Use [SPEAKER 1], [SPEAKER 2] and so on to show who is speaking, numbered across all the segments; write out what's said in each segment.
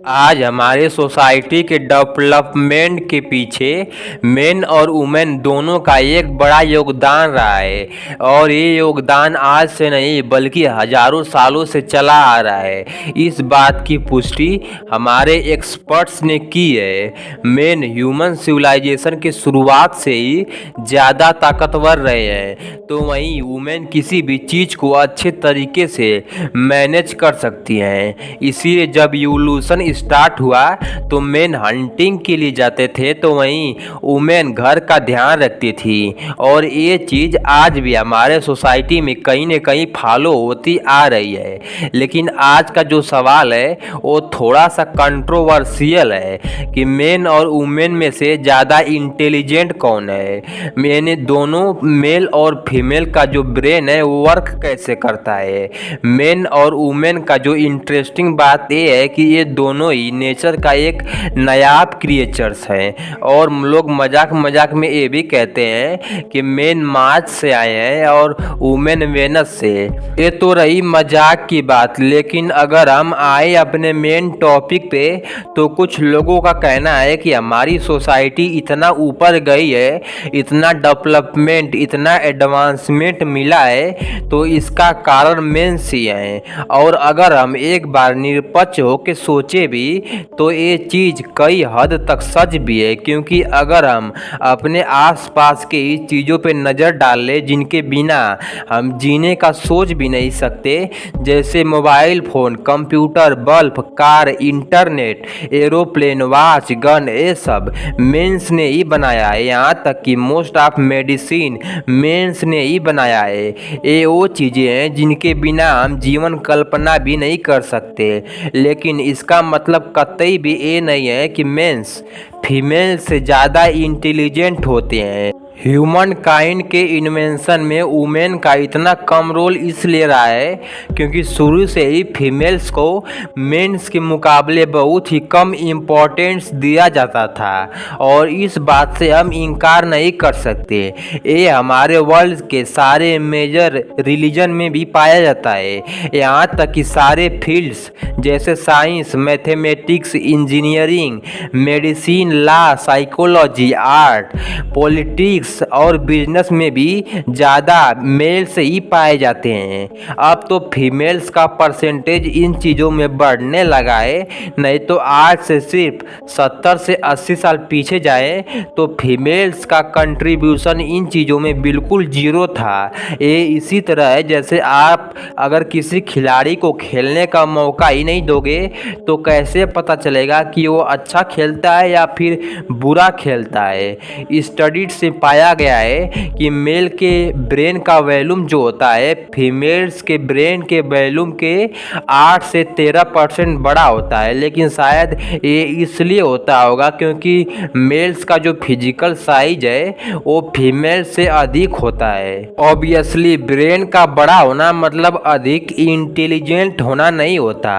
[SPEAKER 1] आज हमारे सोसाइटी के डेवलपमेंट के पीछे मेन और वुमेन दोनों का एक बड़ा योगदान रहा है और ये योगदान आज से नहीं बल्कि हजारों सालों से चला आ रहा है। इस बात की पुष्टि हमारे एक्सपर्ट्स ने की है। मेन ह्यूमन सिविलाइजेशन की शुरुआत से ही ज़्यादा ताकतवर रहे हैं, तो वहीं वुमेन किसी भी चीज़ को अच्छे तरीके से मैनेज कर सकती हैं। इसीलिए जब इवोल्यूशन स्टार्ट हुआ तो मेन हंटिंग के लिए जाते थे, तो वहीं वुमेन घर का ध्यान रखती थी। और ये चीज़ आज भी हमारे सोसाइटी में कहीं न कहीं फॉलो होती आ रही है। लेकिन आज का जो सवाल है वो थोड़ा सा कंट्रोवर्शियल है कि मेन और वुमेन में से ज़्यादा इंटेलिजेंट कौन है। मैंने दोनों मेल और फीमेल का जो ब्रेन है वो वर्क कैसे करता है। मेन और वुमेन का जो इंटरेस्टिंग बात ये है कि ये दोनों ही नेचर का एक नायाब क्रिएचर्स हैं। और लोग मजाक मजाक में ये भी कहते हैं कि मेन मार्स से आए हैं और वुमेन वेनस से। ये तो रही मजाक की बात, लेकिन अगर हम आए अपने मेन टॉपिक पे तो कुछ लोगों का कहना है कि हमारी सोसाइटी इतना ऊपर गई है, इतना डेवलपमेंट, इतना एडवांसमेंट मिला है, तो इसका कारण मेंस ही हैं। और अगर हम एक बार निरपक्ष होकर सोचे भी तो ये चीज़ कई हद तक सच भी है, क्योंकि अगर हम अपने आसपास के इस चीज़ों पे नज़र डाल लें जिनके बिना हम जीने का सोच भी नहीं सकते, जैसे mobile phone, computer, bulb, car, internet, aeroplane, watch, gun, ये सब मेंस ने ही बनाया है। यहाँ तक कि मोस्ट ऑफ मेडिसिन मेंस ने ही बनाया है। ये वो चीज़ें हैं जिनके बिना हम जीवन कल्पना भी नहीं कर सकते। लेकिन इसका मतलब कतई भी ये नहीं है कि मेंस फीमेल से ज़्यादा इंटेलिजेंट होते हैं। ह्यूमन काइंड के इन्वेंशन में वुमेन का इतना कम रोल इसलिए रहा है क्योंकि शुरू से ही फीमेल्स को मेंस के मुकाबले बहुत ही कम इम्पोर्टेंस दिया जाता था। और इस बात से हम इनकार नहीं कर सकते। ये हमारे वर्ल्ड के सारे मेजर रिलीजन में भी पाया जाता है। यहाँ तक कि सारे फील्ड्स जैसे science, mathematics, engineering, medicine, law, psychology, art, politics और बिजनेस में भी ज़्यादा मेल से ही पाए जाते हैं। अब तो फीमेल्स का परसेंटेज इन चीज़ों में बढ़ने लगा है, नहीं तो आज से सिर्फ 70 से 80 साल पीछे जाए तो फीमेल्स का कंट्रीब्यूशन इन चीज़ों में बिल्कुल जीरो था। ये इसी तरह है जैसे आप अगर किसी खिलाड़ी को खेलने का मौका ही नहीं दोगे तो कैसे पता चलेगा कि वो अच्छा खेलता है या फिर बुरा खेलता है। स्टडीज से पाया गया है कि मेल के ब्रेन का वॉल्यूम जो होता है फीमेल्स के ब्रेन के वॉल्यूम के 8 से 13% बड़ा होता है। लेकिन शायद ये इसलिए होता होगा क्योंकि मेल्स का जो फिजिकल साइज है वो फीमेल से अधिक होता है। ऑब्वियसली ब्रेन का बड़ा होना मतलब अधिक इंटेलिजेंट होना नहीं होता,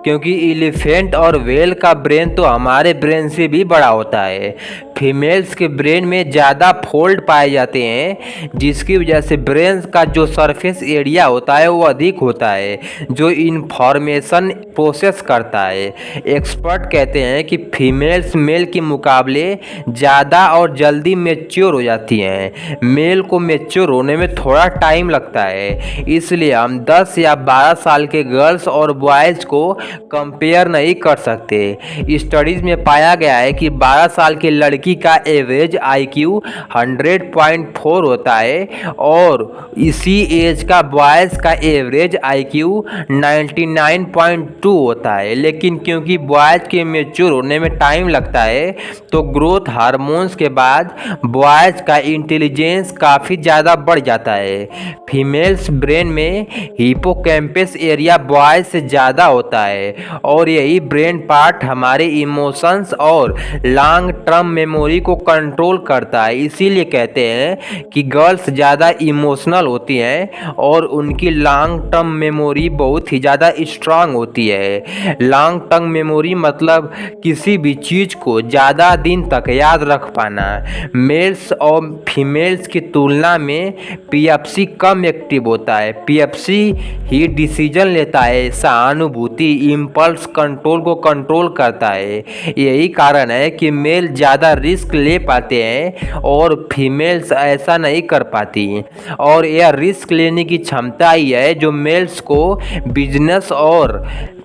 [SPEAKER 1] क्योंकि एलिफेंट और व्हेल का ब्रेन तो हमारे ब्रेन से भी बड़ा होता है। फीमेल्स के ब्रेन में ज़्यादा फोल्ड पाए जाते हैं, जिसकी वजह से ब्रेन का जो सरफेस एरिया होता है वो अधिक होता है, जो इंफॉर्मेशन प्रोसेस करता है। एक्सपर्ट कहते हैं कि फीमेल्स मेल के मुकाबले ज़्यादा और जल्दी मैच्योर हो जाती हैं। मेल को मैच्योर होने में थोड़ा टाइम लगता है, इसलिए हम 10 या 12 साल के गर्ल्स और बॉयज़ को कंपेयर नहीं कर सकते। स्टडीज़ में पाया गया है कि 12 साल की लड़की का एवरेज IQ 100.4 होता है और इसी एज का बॉयज़ का एवरेज IQ 99.2 होता है। लेकिन क्योंकि बॉयज़ के मैच्योर होने में टाइम लगता है तो ग्रोथ हार्मोन्स के बाद बॉयज़ का इंटेलिजेंस काफ़ी ज़्यादा बढ़ जाता है। फीमेल्स ब्रेन में हिपोकैम्पस एरिया बॉयज़ से ज़्यादा होता है और यही ब्रेन पार्ट हमारे इमोशंस और लॉन्ग टर्म मेमोरी को कंट्रोल करता है। इसीलिए इसीलिए कहते हैं कि गर्ल्स ज़्यादा इमोशनल होती हैं और उनकी लॉन्ग टर्म मेमोरी बहुत ही ज़्यादा स्ट्रांग होती है। लॉन्ग टर्म मेमोरी मतलब किसी भी चीज़ को ज़्यादा दिन तक याद रख पाना। मेल्स और फीमेल्स की तुलना में पीएफसी कम एक्टिव होता है। पीएफसी ही डिसीजन लेता है, सहानुभूति इम्पल्स कंट्रोल को कंट्रोल करता है। यही कारण है कि मेल ज़्यादा रिस्क ले पाते हैं और फीमेल्स ऐसा नहीं कर पाती। और यह रिस्क लेने की क्षमता ही है जो मेल्स को बिजनेस और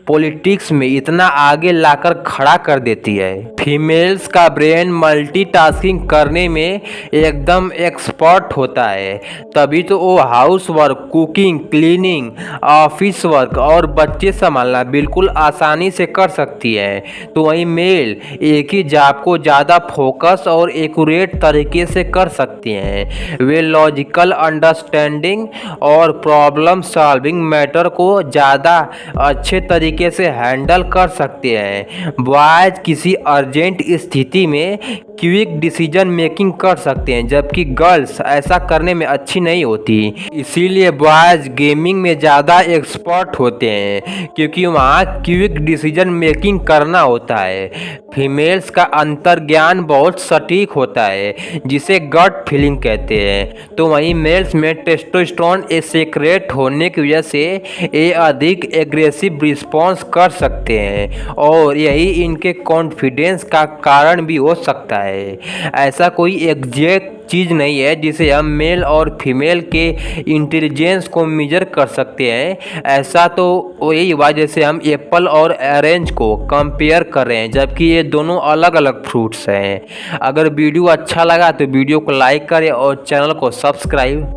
[SPEAKER 1] पॉलिटिक्स में इतना आगे लाकर खड़ा कर देती है। फीमेल्स का ब्रेन मल्टीटास्किंग करने में एकदम एक्सपर्ट होता है, तभी तो वो house work, cooking, cleaning, office work और बच्चे संभालना बिल्कुल आसानी से कर सकती है। तो वहीं मेल एक ही जॉब को ज़्यादा फोकस और एक्यूरेट तरीके से कर सकती हैं। वे लॉजिकल अंडरस्टैंडिंग और प्रॉब्लम सॉल्विंग मैटर को ज़्यादा अच्छे तरीके से हैंडल कर सकते हैं। बॉयज किसी अर्जेंट स्थिति में क्विक डिसीजन मेकिंग कर सकते हैं, जबकि गर्ल्स ऐसा करने में अच्छी नहीं होती। इसीलिए बॉयज गेमिंग में ज़्यादा एक्सपर्ट होते हैं क्योंकि वहाँ क्विक डिसीजन मेकिंग करना होता है। फीमेल्स का अंतर्ज्ञान बहुत सटीक होता है जिसे गट फीलिंग कहते हैं। तो वहीं मेल्स में टेस्टोस्टेरोन सेक्रेट होने की वजह से ये अधिक एग्रेसिव रिस्पॉन्स कर सकते हैं और यही इनके कॉन्फिडेंस का कारण भी हो सकता है। ऐसा कोई एग्जैक्ट चीज़ नहीं है जिसे हम मेल और फीमेल के इंटेलिजेंस को मेजर कर सकते हैं। ऐसा तो यही हुआ जैसे हम एप्पल और ऑरेंज को कंपेयर कर रहे हैं, जबकि ये दोनों अलग अलग फ्रूट्स हैं। अगर वीडियो अच्छा लगा तो वीडियो को लाइक करें और चैनल को सब्सक्राइब